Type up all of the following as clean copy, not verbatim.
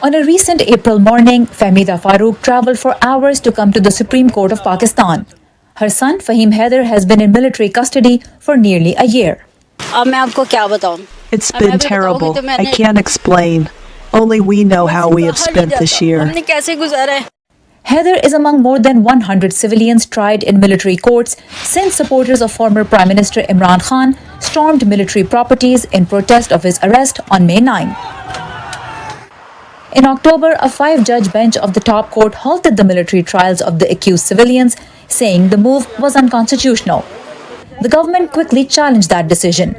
On a recent April morning, Fahmida Farooq travelled for hours to come to the Supreme Court of Pakistan. Her son, Fahim Haider, has been in military custody for nearly a year. It's been terrible. I can't explain. Only we know how we have spent this year. Haider is among more than 100 civilians tried in military courts since supporters of former Prime Minister Imran Khan stormed military properties in protest of his arrest on May 9. In October, a 5-judge bench of the top court halted the military trials of the accused civilians, saying the move was unconstitutional. The government quickly challenged that decision.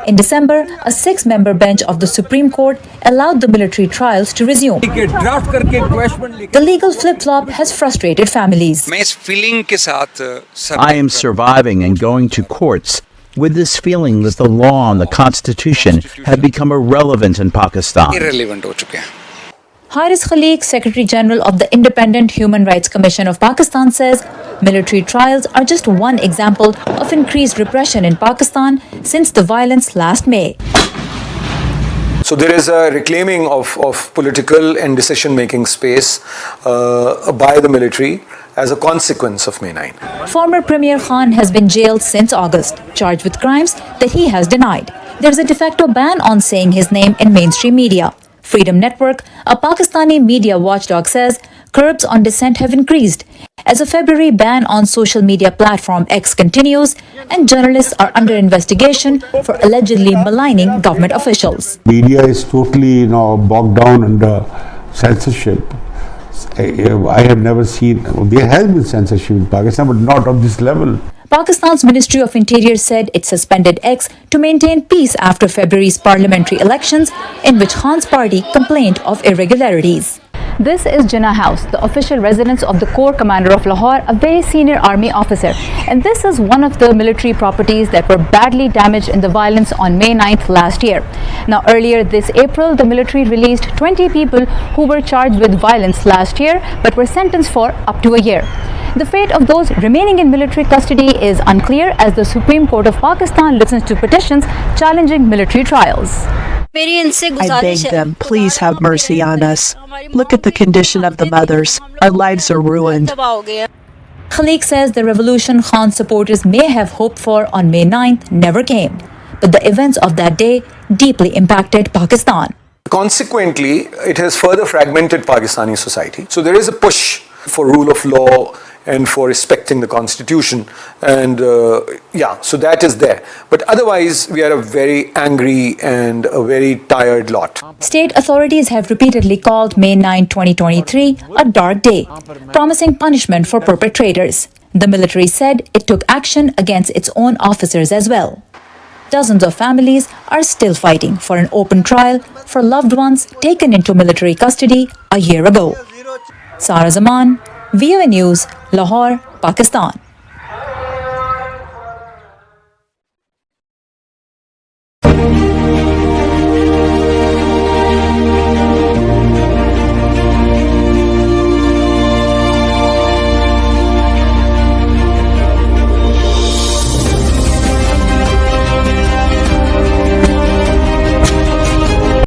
In December, a 6-member bench of the Supreme Court allowed the military trials to resume. The legal flip-flop has frustrated families. I am surviving and going to courts with this feeling that the law and the Constitution have become irrelevant in Pakistan. Haris Khaliq, Secretary General of the Independent Human Rights Commission of Pakistan, says military trials are just one example of increased repression in Pakistan since the violence last May. So there is a reclaiming of political and decision-making space by the military as a consequence of May 9. Former Premier Khan has been jailed since August, charged with crimes that he has denied. There's a de facto ban on saying his name in mainstream media. Freedom Network, a Pakistani media watchdog, says curbs on dissent have increased as a February ban on social media platform X continues and journalists are under investigation for allegedly maligning government officials. Media is totally bogged down under censorship. I have never seen, there has been censorship in Pakistan, but not of this level. Pakistan's Ministry of Interior said it suspended X to maintain peace after February's parliamentary elections, in which Khan's party complained of irregularities. This is Jinnah House, the official residence of the Corps Commander of Lahore, a very senior army officer. And this is one of the military properties that were badly damaged in the violence on May 9th last year. Now, earlier this April, the military released 20 people who were charged with violence last year but were sentenced for up to a year. The fate of those remaining in military custody is unclear as the Supreme Court of Pakistan listens to petitions challenging military trials. I beg them, please have mercy on us. Look at the condition of the mothers. Our lives are ruined. Khaliq says the revolution Khan supporters may have hoped for on May 9th never came, but the events of that day deeply impacted Pakistan. Consequently, it has further fragmented Pakistani society. So there is a push for rule of law and for respecting the Constitution, and so that is there. But otherwise, we are a very angry and a very tired lot. State authorities have repeatedly called May 9, 2023 a dark day, promising punishment for perpetrators. The military said it took action against its own officers as well. Dozens of families are still fighting for an open trial for loved ones taken into military custody a year ago. Sarah Zaman, VOA News, Lahore, Pakistan.